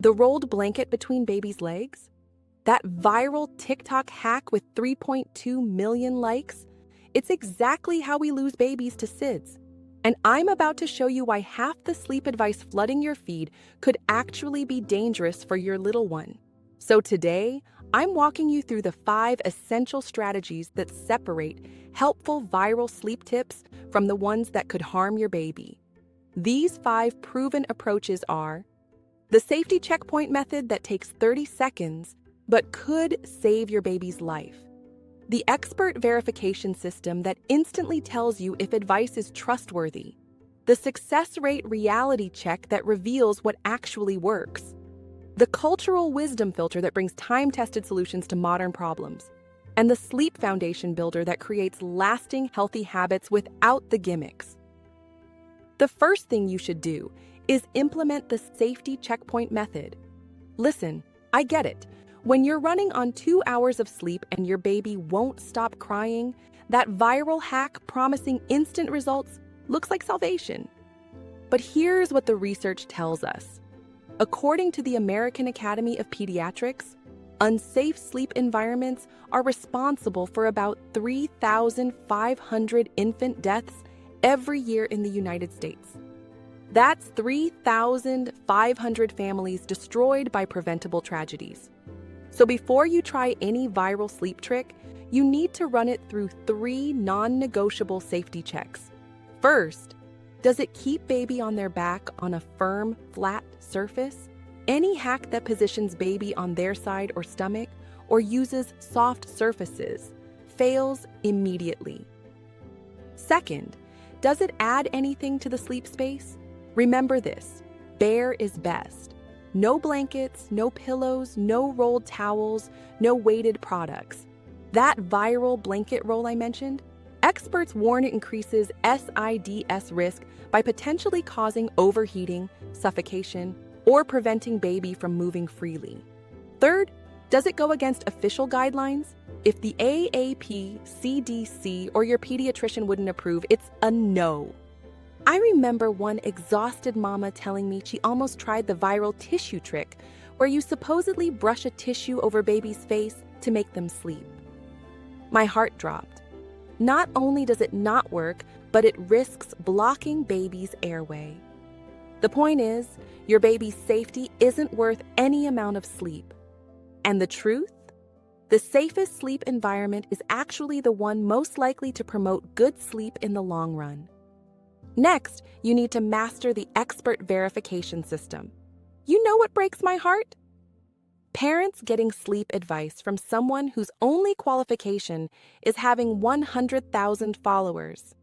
The rolled blanket between baby's legs? That viral TikTok hack with 3.2 million likes? It's exactly how we lose babies to SIDS. And I'm about to show you why half the sleep advice flooding your feed could actually be dangerous for your little one. So today, I'm walking you through the 5 essential strategies that separate helpful viral sleep tips from the ones that could harm your baby. These 5 proven approaches are the safety checkpoint method that takes 30 seconds but could save your baby's life. The expert verification system that instantly tells you if advice is trustworthy. The success rate reality check that reveals what actually works. The cultural wisdom filter that brings time-tested solutions to modern problems. And the sleep foundation builder that creates lasting, healthy habits without the gimmicks. The first thing you should do is implement the safety checkpoint method. Listen, I get it. When you're running on 2 hours of sleep and your baby won't stop crying, that viral hack promising instant results looks like salvation. But here's what the research tells us. According to the American Academy of Pediatrics, unsafe sleep environments are responsible for about 3,500 infant deaths every year in the United States. That's 3,500 families destroyed by preventable tragedies. So before you try any viral sleep trick, you need to run it through 3 non-negotiable safety checks. First, does it keep baby on their back on a firm, flat surface? Any hack that positions baby on their side or stomach or uses soft surfaces fails immediately. Second, does it add anything to the sleep space? Remember this, bare is best. No blankets, no pillows, no rolled towels, no weighted products. That viral blanket roll I mentioned, experts warn it increases SIDS risk by potentially causing overheating, suffocation, or preventing baby from moving freely. Third, does it go against official guidelines? If the AAP, CDC, or your pediatrician wouldn't approve, it's a no. I remember one exhausted mama telling me she almost tried the viral tissue trick, where you supposedly brush a tissue over baby's face to make them sleep. My heart dropped. Not only does it not work, but it risks blocking baby's airway. The point is, your baby's safety isn't worth any amount of sleep. And the truth? The safest sleep environment is actually the one most likely to promote good sleep in the long run. Next, you need to master the expert verification system. You know what breaks my heart? Parents getting sleep advice from someone whose only qualification is having 100,000 followers.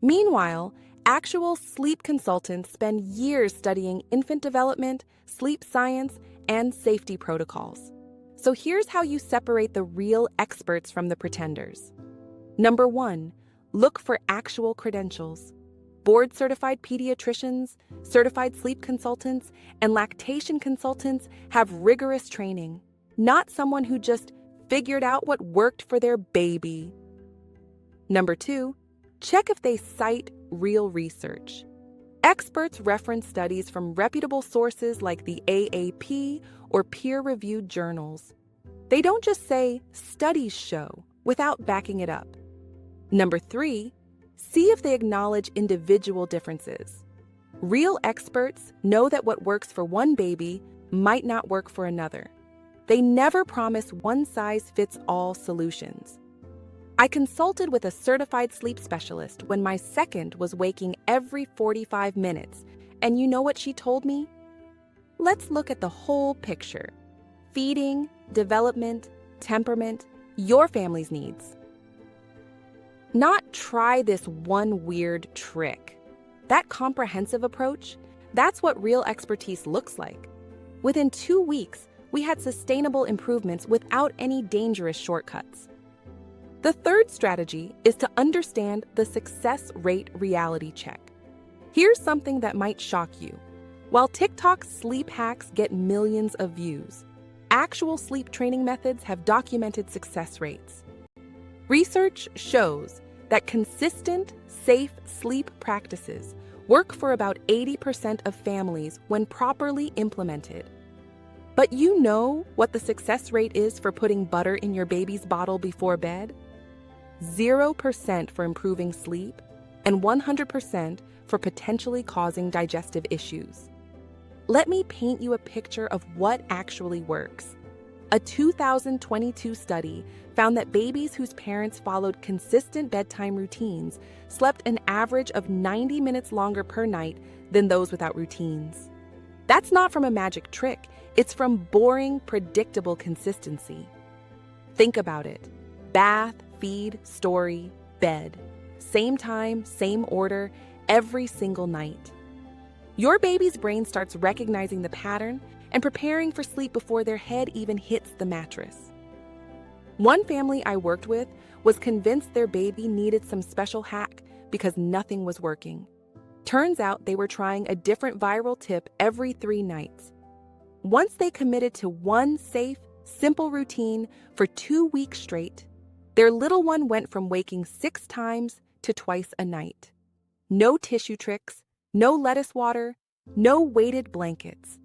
Meanwhile, actual sleep consultants spend years studying infant development, sleep science, and safety protocols. So here's how you separate the real experts from the pretenders. Number 1, look for actual credentials. Board-certified pediatricians, certified sleep consultants, and lactation consultants have rigorous training, not someone who just figured out what worked for their baby. Number 2, check if they cite real research. Experts reference studies from reputable sources like the AAP or peer-reviewed journals. They don't just say, "studies show," without backing it up. Number 3, see if they acknowledge individual differences. Real experts know that what works for one baby might not work for another. They never promise one-size-fits-all solutions. I consulted with a certified sleep specialist when my second was waking every 45 minutes, and you know what she told me? Let's look at the whole picture. Feeding, development, temperament, your family's needs. Not try this one weird trick. That comprehensive approach, that's what real expertise looks like. Within 2 weeks, we had sustainable improvements without any dangerous shortcuts. The third strategy is to understand the success rate reality check. Here's something that might shock you. While TikTok's sleep hacks get millions of views, actual sleep training methods have documented success rates. Research shows that consistent, safe sleep practices work for about 80% of families when properly implemented. But you know what the success rate is for putting butter in your baby's bottle before bed? 0% for improving sleep, and 100% for potentially causing digestive issues. Let me paint you a picture of what actually works. A 2022 study found that babies whose parents followed consistent bedtime routines slept an average of 90 minutes longer per night than those without routines. That's not from a magic trick, it's from boring, predictable consistency. Think about it. Bath, feed, story, bed. Same time, same order, every single night. Your baby's brain starts recognizing the pattern and preparing for sleep before their head even hits the mattress. One family I worked with was convinced their baby needed some special hack because nothing was working. Turns out they were trying a different viral tip every 3 nights. Once they committed to one safe, simple routine for 2 weeks straight, their little one went from waking 6 times to twice a night. No tissue tricks, no lettuce water, no weighted blankets.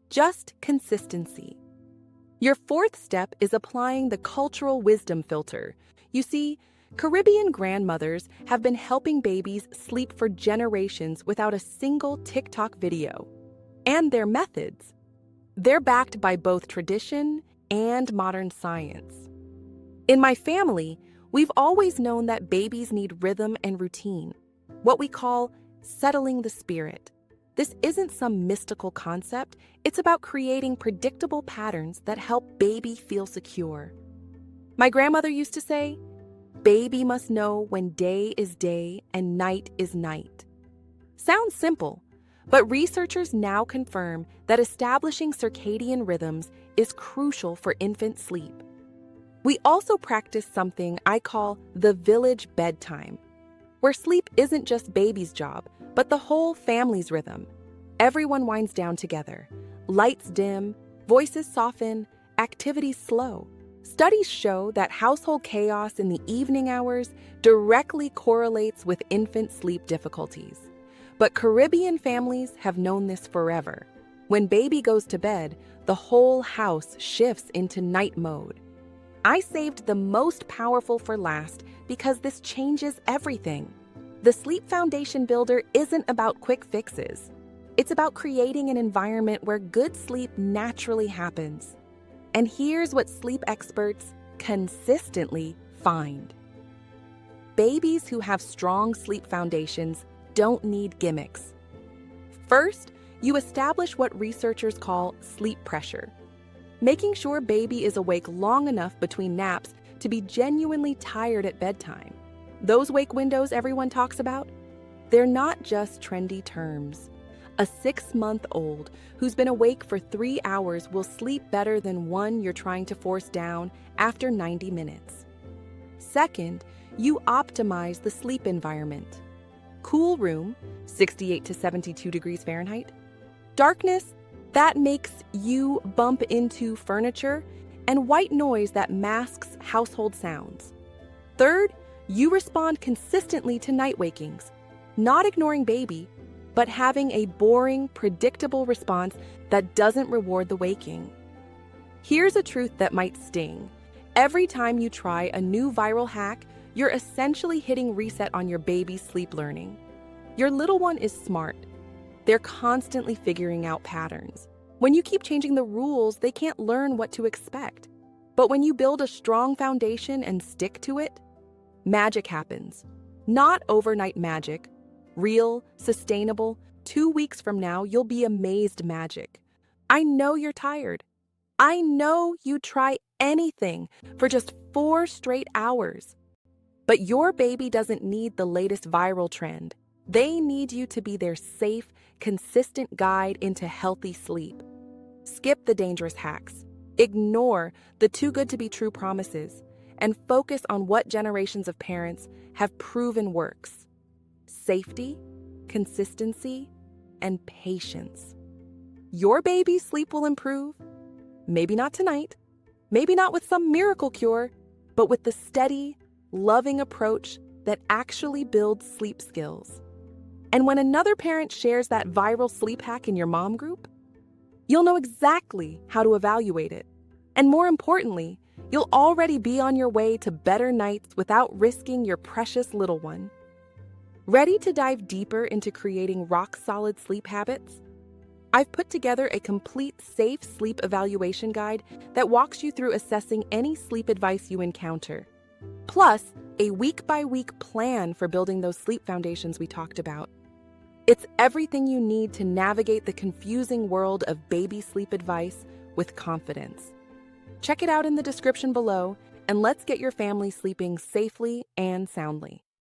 Just consistency. Your 4th step is applying the cultural wisdom filter. You see, Caribbean grandmothers have been helping babies sleep for generations without a single TikTok video. And their methods, they're backed by both tradition and modern science. In my family, we've always known that babies need rhythm and routine, what we call settling the spirit. This isn't some mystical concept, it's about creating predictable patterns that help baby feel secure. My grandmother used to say, "Baby must know when day is day and night is night." Sounds simple, but researchers now confirm that establishing circadian rhythms is crucial for infant sleep. We also practice something I call the village bedtime, where sleep isn't just baby's job, but the whole family's rhythm. Everyone winds down together. Lights dim, voices soften, activities slow. Studies show that household chaos in the evening hours directly correlates with infant sleep difficulties. But Caribbean families have known this forever. When baby goes to bed, the whole house shifts into night mode. I saved the most powerful for last because this changes everything. The Sleep Foundation Builder isn't about quick fixes. It's about creating an environment where good sleep naturally happens. And here's what sleep experts consistently find. Babies who have strong sleep foundations don't need gimmicks. First, you establish what researchers call sleep pressure, making sure baby is awake long enough between naps to be genuinely tired at bedtime. Those wake windows everyone talks about? They're not just trendy terms. A 6-month-old who's been awake for 3 hours will sleep better than one you're trying to force down after 90 minutes. Second, you optimize the sleep environment. Cool room, 68 to 72 degrees Fahrenheit. Darkness, that makes you bump into furniture, and white noise that masks household sounds. Third, you respond consistently to night wakings, not ignoring baby, but having a boring, predictable response that doesn't reward the waking. Here's a truth that might sting. Every time you try a new viral hack, you're essentially hitting reset on your baby's sleep learning. Your little one is smart. They're constantly figuring out patterns. When you keep changing the rules, they can't learn what to expect. But when you build a strong foundation and stick to it, magic happens. Not overnight magic. Real, sustainable, 2 weeks from now, you'll be amazed magic. I know you're tired. I know you try anything for just 4 straight hours. But your baby doesn't need the latest viral trend. They need you to be their safe, consistent guide into healthy sleep. Skip the dangerous hacks. Ignore the too good to be true promises and focus on what generations of parents have proven works. Safety, consistency, and patience. Your baby's sleep will improve. Maybe not tonight, maybe not with some miracle cure, but with the steady, loving approach that actually builds sleep skills. And when another parent shares that viral sleep hack in your mom group, You'll know exactly how to evaluate it. And more importantly, you'll already be on your way to better nights without risking your precious little one. Ready to dive deeper into creating rock-solid sleep habits? I've put together a complete safe sleep evaluation guide that walks you through assessing any sleep advice you encounter, plus a week-by-week plan for building those sleep foundations we talked about. It's everything you need to navigate the confusing world of baby sleep advice with confidence. Check it out in the description below, and let's get your family sleeping safely and soundly.